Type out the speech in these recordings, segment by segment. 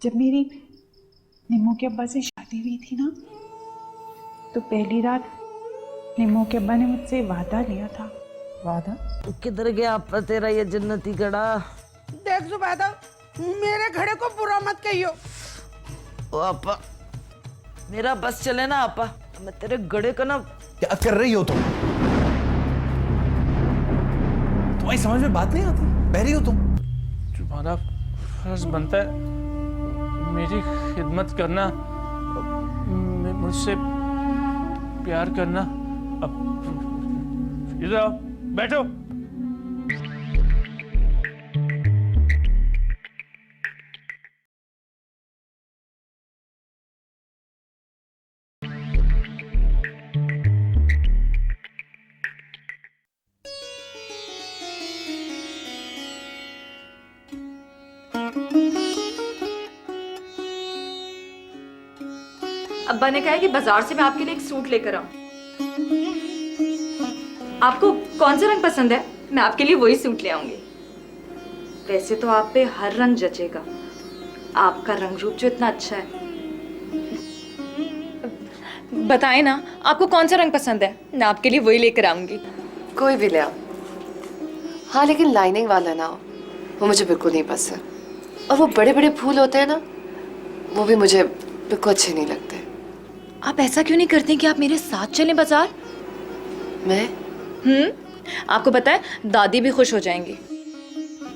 जब मेरी निम्मो के अब्बा से शादी हुई थी ना, तो पहली रात निम्मो के अब्बा ने मुझसे वादा लिया था। वादा? किधर गया आपा तेरा ये जन्नती घड़ा? देख जुबैदा, मेरे घड़े को बुरा मत कहियो। ओ आपा, मेरा बस चले ना आपा, मैं तेरे घड़े का ना। क्या कर रही हो तुम? तुम्हारी समझ में बात नहीं आती? बहरी हो तुम? तुम्हारा फर्ज बनता है मेरी खिदमत करना, मुझसे प्यार करना। अब इधर आओ, बैठो। अब्बा ने कहा है कि बाजार से मैं आपके लिए एक सूट लेकर आऊं। आपको कौन सा रंग पसंद है, मैं आपके लिए वही सूट ले आऊंगी। वैसे तो आप पे हर रंग जचेगा, आपका रंग रूप जो इतना अच्छा है। बताएं ना, आपको कौन सा रंग पसंद है, मैं आपके लिए वही लेकर आऊंगी। कोई भी ले आओ। हाँ, लेकिन लाइनिंग वाला ना हो, वो मुझे बिल्कुल नहीं पसंद। और वो बड़े बड़े फूल होते हैं ना, वो भी मुझे बिल्कुल अच्छे नहीं लगते। आप ऐसा क्यों नहीं करते कि आप मेरे साथ चलें बाजार? मैं? आपको पता है, दादी भी खुश हो जाएंगी।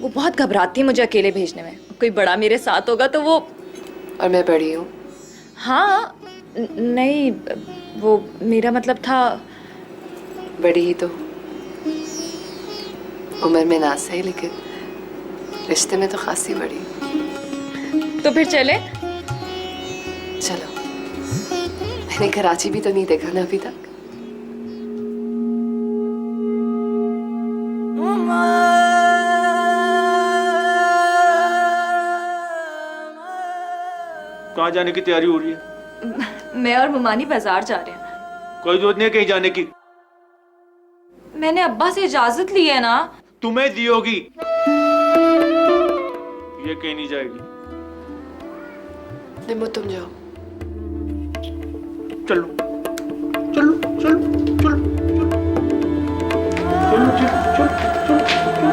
वो बहुत घबराती है मुझे अकेले भेजने में। कोई बड़ा मेरे साथ होगा तो वो। और मैं बड़ी हूँ। हाँ, नहीं, वो मेरा मतलब था। बड़ी ही तो उम्र में ना सही, लेकिन रिश्ते में तो खासी बड़ी। तो फिर चले? चलो। मैंने कराची भी तो नहीं देखा ना अभी तक। कहाँ जाने की तैयारी हो रही है? मैं और मुमानी बाजार जा रहे हैं। कोई जरूरत नहीं है कहीं जाने की। मैंने अब्बा से इजाजत ली है ना। तुम्हें दी होगी, ये कहीं नहीं जाएगी। निम्मो, तुम जाओ। चलो चलो चलो चलो चलो चलो चलो चलो।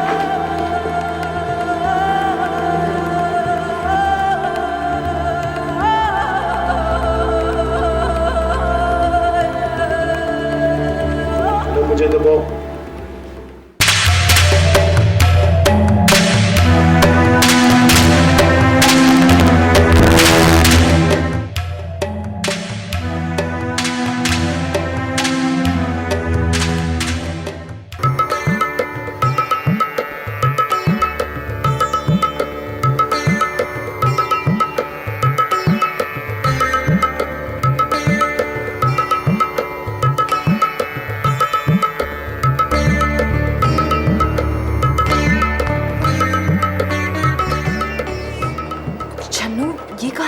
मुझे दबाओ।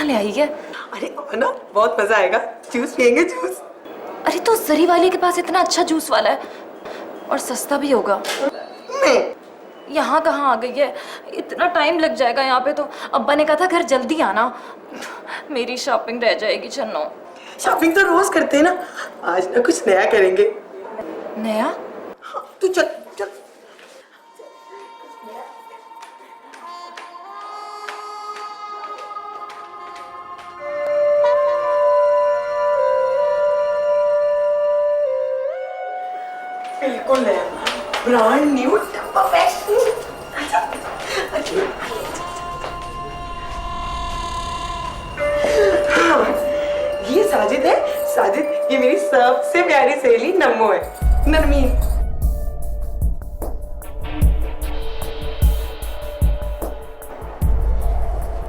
ले आई है? अरे ना, बहुत मजा आएगा। जूस पियेंगे, जूस। अरे तो जरी वाले के पास इतना अच्छा जूस वाला है और सस्ता भी होगा। मैं यहाँ कहाँ आ गई है, इतना टाइम लग जाएगा यहाँ पे। तो अब्बा ने कहा था घर जल्दी आना, मेरी शॉपिंग रह जाएगी। चन्नो, शॉपिंग तो रोज करते हैं ना, आज ना कुछ नया करेंगे। नया? हाँ, तू चल चल। बिल्कुल नया, ब्रांड न्यू, परफेक्ट। हाँ, ये साजिद है। साजिद, ये मेरी सबसे प्यारी सहेली नम्मो है, नरमीन।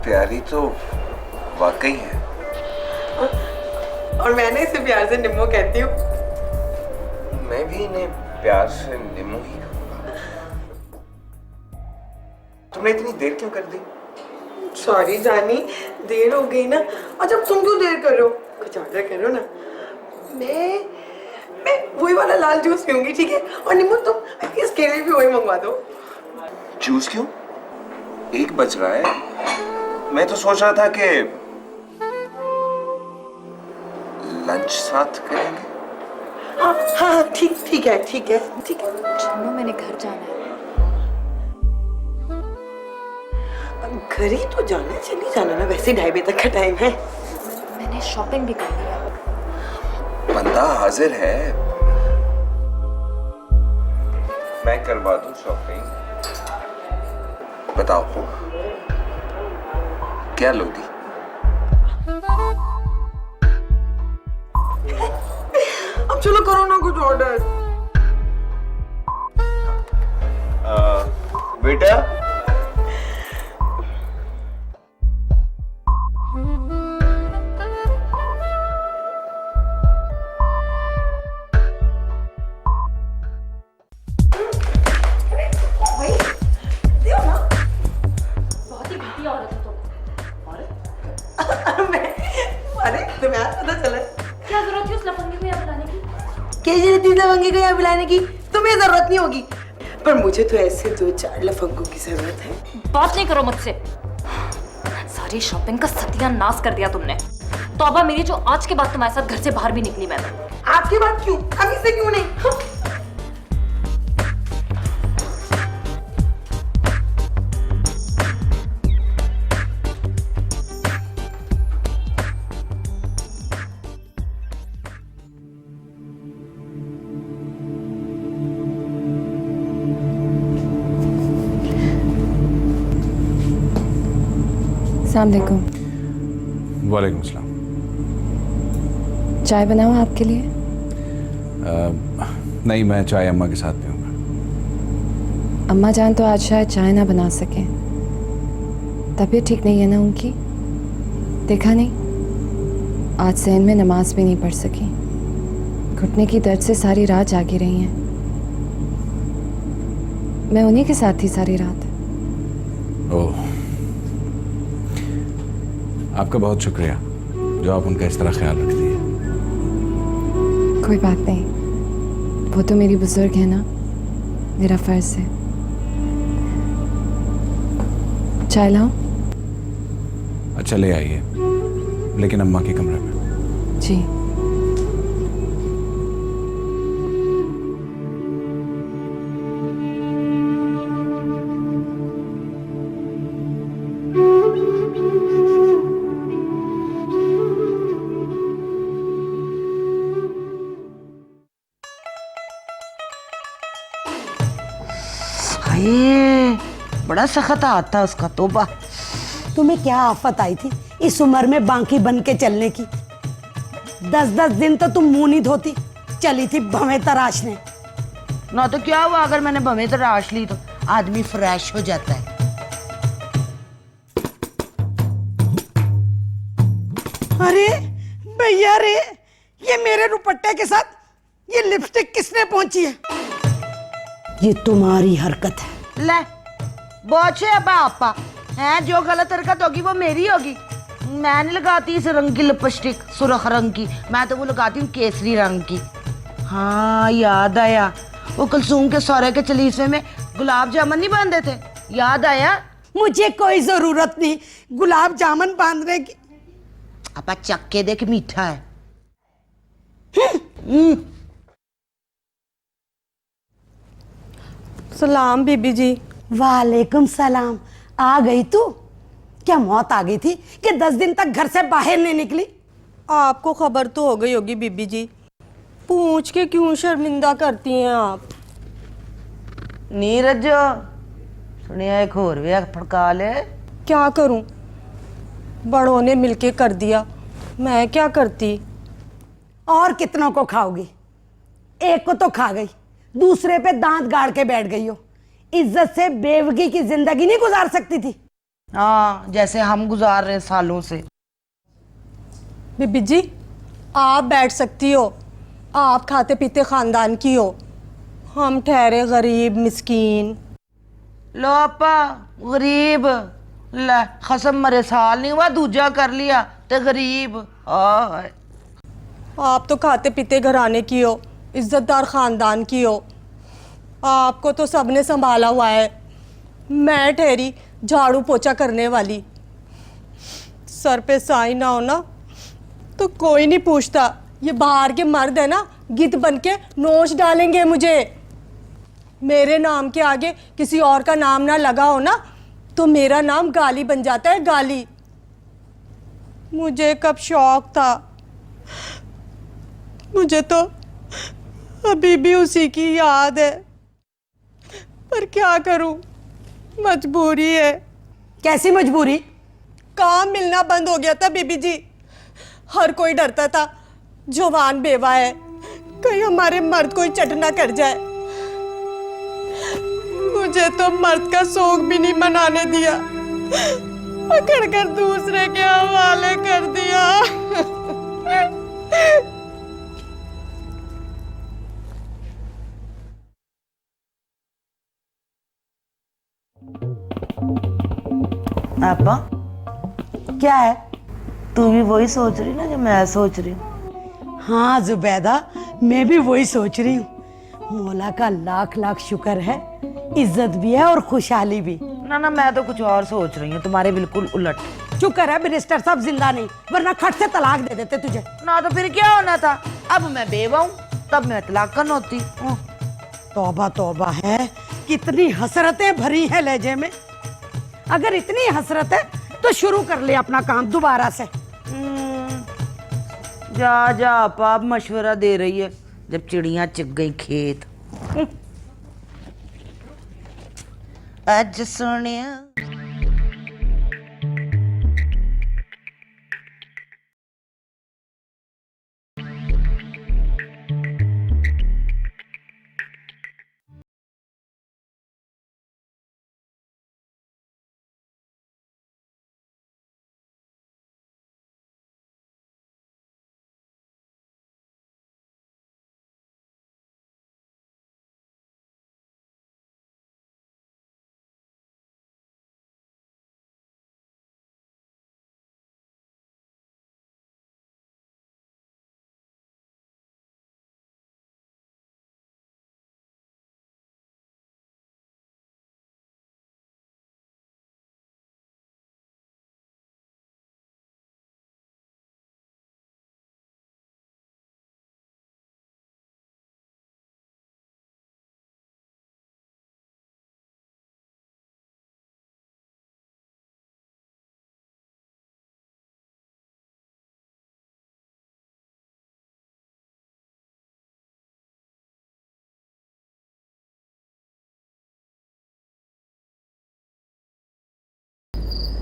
प्यारी तो वाकई है। और मैंने इसे प्यार से निम्मो कहती हूँ। मैं भी इन्हें प्यार से निम्मो ही कहूँगा। तुमने इतनी देर क्यों कर दी? सॉरी जानी, देर हो गई ना। अच्छा, तुम क्यों देर कर रहे हो? कुछ ऑर्डर करो ना। मैं वही वाला लाल जूस पीऊंगी, ठीक है? और निम्मो, तुम इसके लिए भी वही मंगवा दो। जूस क्यों? 1 बज रहा है। मैं तो सोच रहा था कि लंच साथ करेंगे। हाँ हाँ ठीक ठीक है ठीक है ठीक है। चलो मैंने घर जाना है। घर ही तो जाना है, चली जाना ना, वैसे 2:30 बजे तक का टाइम है। मैंने शॉपिंग भी करनी है। बंदा हाजिर है, मैं करवा दूं शॉपिंग। बताओ क्या लोगी? अब चलो करो ना कुछ ऑर्डर। बेटा बहुत ही घटिया औरत है तुम। अरे तुम्हें आज पता चला? क्या जरूरत थी उस लफंगे को यहाँ बुलाने की? केजी ने 3 लफंगे को यहाँ बुलाने की तुम्हें जरूरत नहीं होगी, पर मुझे तो ऐसे 2-4 लफंगों की जरूरत है। बात नहीं करो मुझसे। सारी शॉपिंग का सत्यानाश कर दिया तुमने। तौबा मेरी जो आज के बाद तुम्हारे साथ घर से बाहर भी निकली मैं तो। आपकी बात क्यों, अभी से क्यों नहीं? हाँ? अस्सलाम वालेकुम। वालेकुम सलाम। चाय बनाऊँ आपके लिए? नहीं, मैं चाय अम्मा के साथ पीऊँगा। अम्मा जान तो आज शायद चाय ना बना सकें, तबीयत ठीक नहीं है ना उनकी? देखा नहीं, आज सहन में नमाज भी नहीं पढ़ सकी। घुटने की दर्द से सारी रात जागी रही हैं। मैं उन्हीं के साथ थी सारी रात। ओह, आपका बहुत शुक्रिया जो आप उनका इस तरह ख्याल रखती है। कोई बात नहीं, वो तो मेरी बुजुर्ग है ना, मेरा फर्ज है। चाय लाऊं? अच्छा, ले आइए, लेकिन अम्मा के कमरे में। जी। हाय, बड़ा सख्त हाथ था उसका, तोबा। तुम्हें क्या आफत आई थी इस उम्र में बांकी बन के चलने की? 10-10 दिन तो तुम मुंह नहीं धोती चली थी भवें तराशने। ना तो क्या हुआ, अगर मैंने भवें तराश ली तो आदमी फ्रेश हो जाता है। अरे भैया रे, ये मेरे दुपट्टे के साथ ये लिपस्टिक किसने पहुंची है? ये तुम्हारी हरकत है। ले बोझे आपा है, जो गलत हरकत होगी वो मेरी होगी। मैं नहीं लगाती इस रंग की लिपस्टिक, सुर्ख रंग की, मैं तो वो लगाती हूँ केसरी रंग की। हाँ याद आया, वो कुलसूम के सौरे के चलीसवे में गुलाब जामुन नहीं बांधे थे, याद आया? मुझे कोई जरूरत नहीं गुलाब जामुन बांधने की। आपा चख के देख, मीठा है। सलाम बीबी जी। वालेकुम सलाम। आ गई तू? क्या मौत आ गई थी कि 10 दिन तक घर से बाहर नहीं निकली? आपको खबर तो हो गई होगी बीबी जी, पूछ के क्यों शर्मिंदा करती हैं आप? नीरज सुनिया एक और भी फड़का ले। क्या करूं, बड़ों ने मिलके कर दिया, मैं क्या करती? और कितनों को खाओगी? एक को तो खा गई, दूसरे पे दांत गाड़ के बैठ गई हो। इज्जत से बेवगी की जिंदगी नहीं गुजार सकती थी? हाँ, जैसे हम गुजार रहे सालों से। बीबी जी आप बैठ सकती हो, आप खाते पीते खानदान की हो, हम ठहरे गरीब मिस्कीन। लो आपा गरीब, ले खसम मरे साल नहीं हुआ, दूजा कर लिया तो गरीब। आप तो खाते पीते घराने की हो, इज्जतदार खानदान की हो, आपको तो सबने संभाला हुआ है। मैं ठहरी झाड़ू पोछा करने वाली। सर पे साई ना हो ना तो कोई नहीं पूछता। ये बाहर के मर्द है ना, गिद्ध बन के नोच डालेंगे मुझे। मेरे नाम के आगे किसी और का नाम ना लगा हो ना तो मेरा नाम गाली बन जाता है, गाली। मुझे कब शौक था, मुझे तो अभी भी उसी की याद है, पर क्या करूं, मजबूरी है। कैसी मजबूरी? काम मिलना बंद हो गया था बीबी जी। हर कोई डरता था जवान बेवा है, कहीं हमारे मर्द कोई चट ना कर जाए। मुझे तो मर्द का शौक भी नहीं मनाने दिया, पकड़कर दूसरे के हवाले कर दिया। आपा क्या है, तू भी वही सोच रही ना जो मैं सोच रही हूँ? हाँ जुबैदा, मैं भी वही सोच रही हूँ। मौला का लाख लाख शुक्र है, इज्जत भी है और खुशहाली भी। ना ना, मैं तो कुछ और सोच रही हूँ, तुम्हारे बिल्कुल उलट। शुक्र है मिनिस्टर साहब जिंदा नहीं, वरना खट से तलाक दे देते तुझे। ना तो फिर क्या होना था, अब मैं बेवा हूँ, तब मैं तलाकन होती। तौबा तौबा है, कितनी हसरतें भरी है लहजे में। अगर इतनी हसरत है तो शुरू कर ले अपना काम दोबारा से। जा जा आपा, अब मशवरा दे रही है जब चिड़ियां चिग गई खेत। आज सोनिया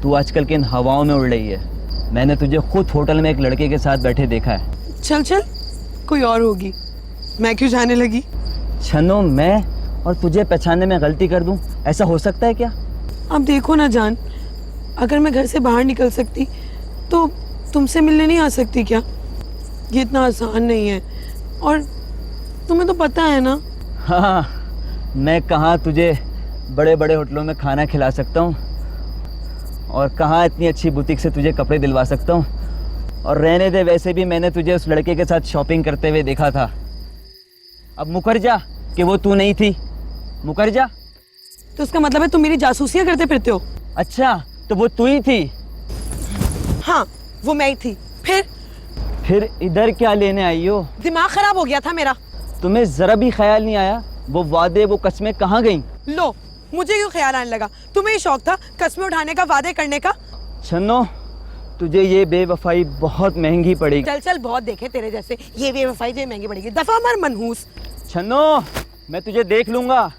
तू आजकल के इन हवाओं में उड़ रही है। मैंने तुझे खुद होटल में एक लड़के के साथ बैठे देखा है। चल चल, कोई और होगी, मैं क्यों जाने लगी? छनो, मैं और तुझे पहचानने में गलती कर दूं, ऐसा हो सकता है क्या? अब देखो ना जान, अगर मैं घर से बाहर निकल सकती तो तुमसे मिलने नहीं आ सकती क्या? ये इतना आसान नहीं है, और तुम्हें तो पता है ना। हाँ, मैं कहाँ तुझे बड़े बड़े होटलों में खाना खिला सकता हूँ, और कहाँ इतनी अच्छी बुटीक से तुझे कपड़े दिलवा सकता हूँ। और रहने दे, वैसे भी मैंने तुझे उस लड़के के साथ शॉपिंग करते हुए देखा था। अब मुकर जा कि वो तू नहीं थी, मुकर जा। तो उसका मतलब है तुम मेरी जासूसियां करते फिरते हो? अच्छा, तो वो तू ही थी? हाँ, वो मैं ही थी। फिर इधर क्या लेने आई हो? दिमाग खराब हो गया था मेरा। तुम्हें जरा भी ख्याल नहीं आया वो वादे, वो कस्में कहाँ गईं? लो, मुझे क्यों ख्याल आने लगा? तुम्हें ही शौक था कस्में उठाने का, वादे करने का। छन्नो, तुझे ये बेवफाई बहुत महंगी पड़ेगी। चल चल, बहुत देखे तेरे जैसे, ये बेवफाई जो महंगी पड़ेगी। दफा मार मनहूस। छन्नो, मैं तुझे देख लूंगा।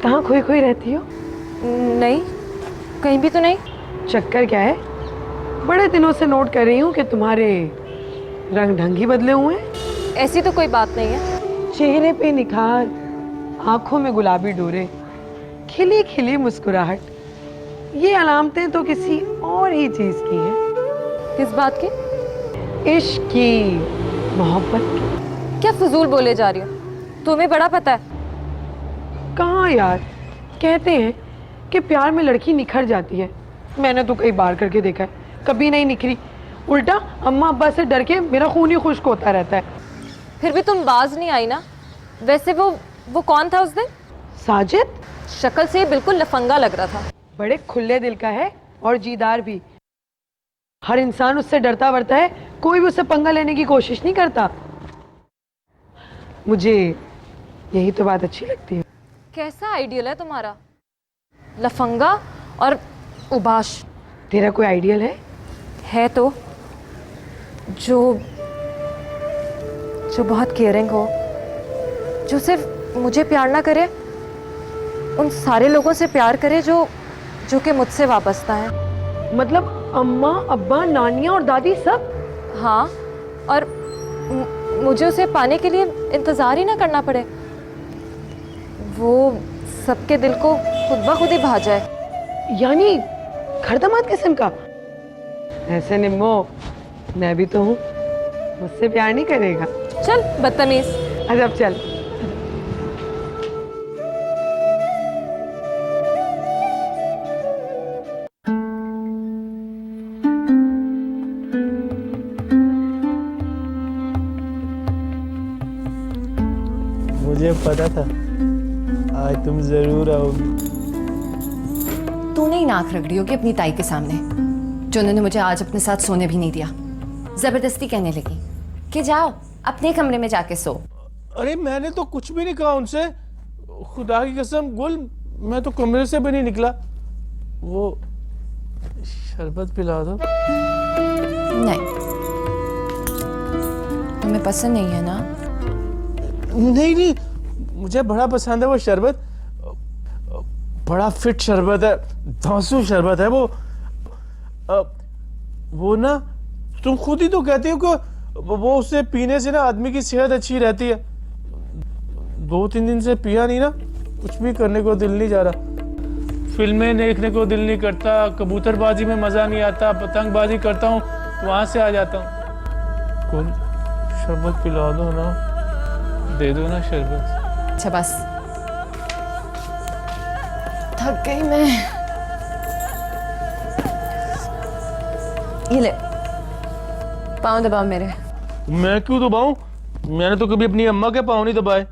कहाँ खोई खोई रहती हो? नहीं, कहीं भी तो नहीं। चक्कर क्या है? बड़े दिनों से नोट कर रही हूँ कि तुम्हारे रंग ढंग ही बदले हुए हैं। ऐसी तो कोई बात नहीं है। चेहरे पे निखार, आंखों में गुलाबी डोरे, खिली खिली मुस्कुराहट, ये अलामतें तो किसी और ही चीज की हैं। किस बात की? इश्क की, मोहब्बत की। क्या फजूल बोले जा रही हो? तुम्हें बड़ा पता है। कहाँ यार, कहते हैं कि प्यार में लड़की निखर जाती है। मैंने तो कई बार करके देखा है, कभी नहीं निखरी। उल्टा अम्मा अब्बा से डर के मेरा खून ही खुश्क होता रहता है। फिर भी तुम बाज नहीं आई ना। वैसे वो कौन था उस दिन? साजिद शक्ल से बिल्कुल लफंगा लग रहा था। बड़े खुले दिल का है और जीदार भी। हर इंसान उससे डरता वरता है, कोई भी उससे पंगा लेने की कोशिश नहीं करता। मुझे यही तो बात अच्छी लगती है। कैसा आइडियल है तुम्हारा? लफंगा और उबाश। तेरा कोई आइडियल है तो जो बहुत केयरिंग हो, जो सिर्फ मुझे प्यार ना करे, उन सारे लोगों से प्यार करे जो कि मुझसे वाबस्ता है। मतलब अम्मा अब्बा नानियाँ और दादी सब? हाँ, और मुझे उसे पाने के लिए इंतज़ार ही ना करना पड़े। वो सबके दिल को खुद ब खुद ही भा जाए। यानी खरदमात किस्म का? ऐसे निम्मो मैं भी तो हूँ, मुझसे प्यार नहीं करेगा? चल बदतमीज। अब चल। मुझे पता था आज तुम जरूर आओगी। तू नहीं नाक रगड़ी होगी अपनी ताई के सामने, जो उन्होंने मुझे आज अपने साथ सोने भी नहीं दिया। जबरदस्ती कहने लगी कि जाओ अपने कमरे में जाके सो। अरे मैंने तो कुछ भी नहीं कहा उनसे, खुदा की कसम गुल, मैं तो कमरे से भी नहीं निकला। वो शरबत पिला दो। नहीं, तुम्हें पसंद नहीं है ना? नहीं, मुझे बड़ा पसंद है वो शरबत। बड़ा फिट शरबत है, धांसू शरबत है वो ना, तुम खुद ही तो कहती हो कि वो उसे पीने से ना आदमी की सेहत अच्छी रहती है। 2-3 दिन से पिया नहीं ना, कुछ भी करने को दिल नहीं जा रहा। फिल्में देखने को दिल नहीं करता, कबूतरबाजी में मजा नहीं आता, पतंगबाजी करता हूँ तो वहां से आ जाता हूँ। कौन शरबत पिला दो ना, दे दो ना शरबत। अच्छा बस, थक गई मैं। ये ले, पाँव दबाओ मेरे। मैं क्यों दबाऊं? मैंने तो कभी अपनी अम्मा के पाँव नहीं दबाए।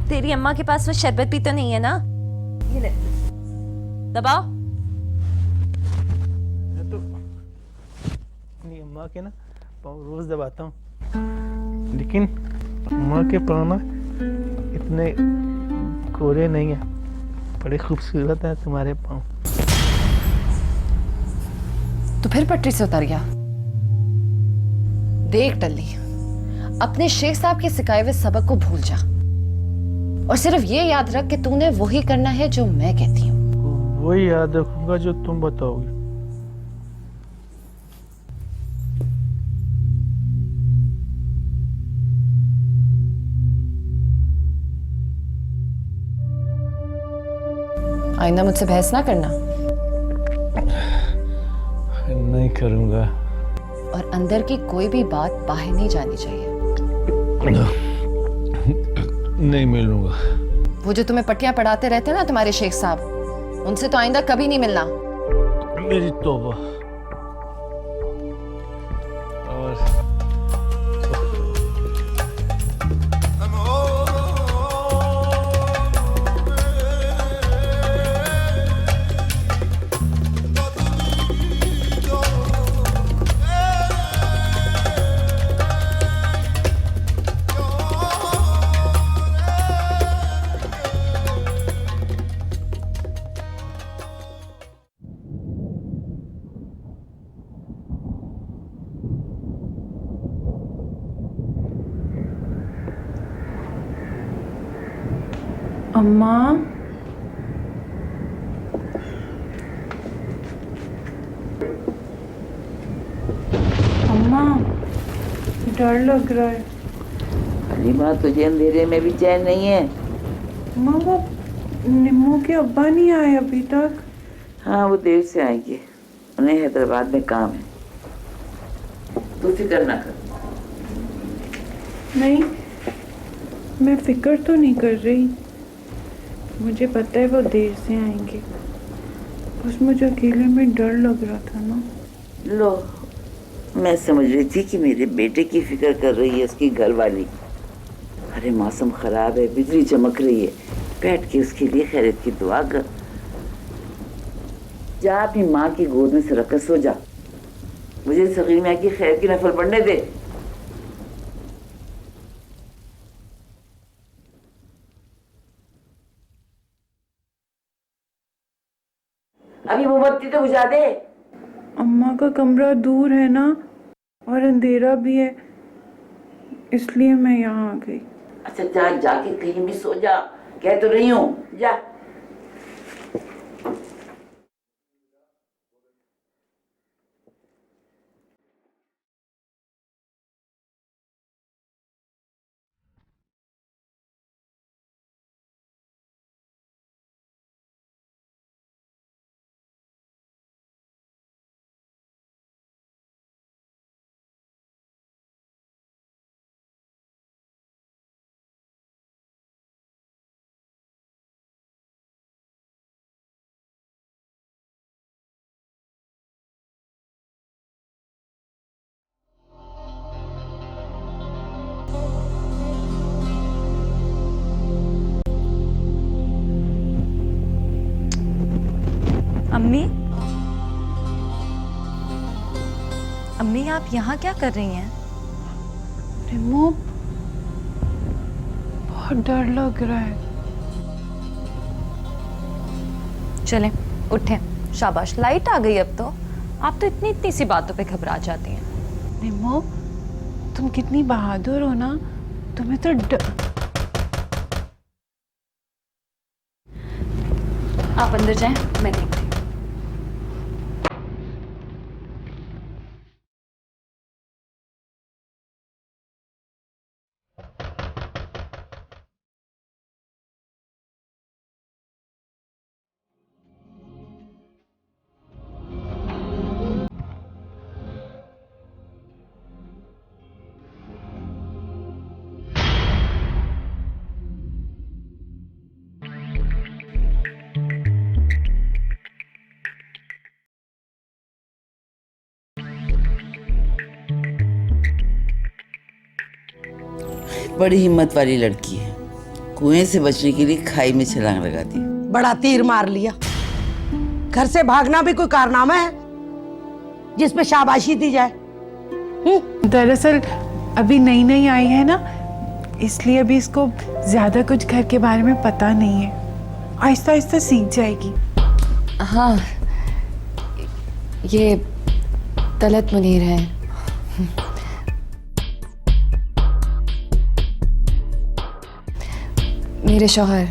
तेरी अम्मा के पास वो शरबत भी तो नहीं है ना। ये ले, दबाओ। मैं तो अपनी अम्मा के ना पाँव रोज दबाता हूँ, लेकिन अम्मा के पाँव ना इतने कोरे नहीं है। बड़े खूबसूरत है तुम्हारे पाँव। तो फिर पटरी से उतर गया। देख टल्ली, अपने शेख साहब के सिखाए हुए सबक को भूल जा और सिर्फ ये याद रख कि तूने वही करना है जो मैं कहती हूँ। वही याद रखूंगा जो तुम बताओगे। आइंदा मुझसे बहस ना करना। नहीं करूंगा। और अंदर की कोई भी बात बाहर नहीं जानी चाहिए। नहीं मिलूंगा। वो जो तुम्हें पट्टियां पढ़ाते रहते हैं ना तुम्हारे शेख साहब, उनसे तो आइंदा कभी नहीं मिलना। मेरी तौबा। और अम्मा, अम्मा, डर लग रहा है। अरे माँ, तुझे अंधेरे में भी चैन नहीं है? अम्मा, वो निम्मू के अब्बा नहीं आए अभी तक। हाँ, वो देर से आएंगे, उन्हें हैदराबाद में काम है। तू फिक्र ना कर। नहीं, मैं फिक्र तो नहीं कर रही। मुझे पता है वो देर से आएंगे, बस मुझे अकेले में डर लग रहा था ना। लो, मैं समझ रही थी कि मेरे बेटे की फिक्र कर रही है उसकी घर वाली। अरे मौसम खराब है, बिजली चमक रही है, बैठ के उसके लिए खैरियत की दुआ कर। जा अपनी माँ की गोद में सरक कर सो जा। मुझे सगीर मियाँ की खैर की नफल पढ़ने दे। अभी मोमबत्ती तो बुझा दे। अम्मा का कमरा दूर है ना, और अंधेरा भी है, इसलिए मैं यहाँ आ गई। अच्छा जा, जाके कहीं भी सो जा, कह तो रही हूँ, जा। अम्मी, अम्मी आप यहाँ क्या कर रही हैं? रिमो, बहुत डर लग रहा है। चलें, उठें। शाबाश, लाइट आ गई अब तो। आप तो इतनी इतनी सी बातों पे घबरा जाती हैं। रिमो, तुम कितनी बहादुर हो ना, तुम्हें तो आप अंदर जाएं, मैं देखती हूँ। बड़ी हिम्मत वाली लड़की है, कुएं से बचने के लिए खाई में छलांग लगाती है। बड़ा तीर मार लिया। घर से भागना भी कोई कारनामा है जिस पे शाबाशी दी जाए? दरअसल अभी नई नई आई है ना, इसलिए अभी इसको ज्यादा कुछ घर के बारे में पता नहीं है। आहिस्ता आहिस्ता सीख जाएगी। हाँ, ये तलत मुनीर है। मेरे शौहर।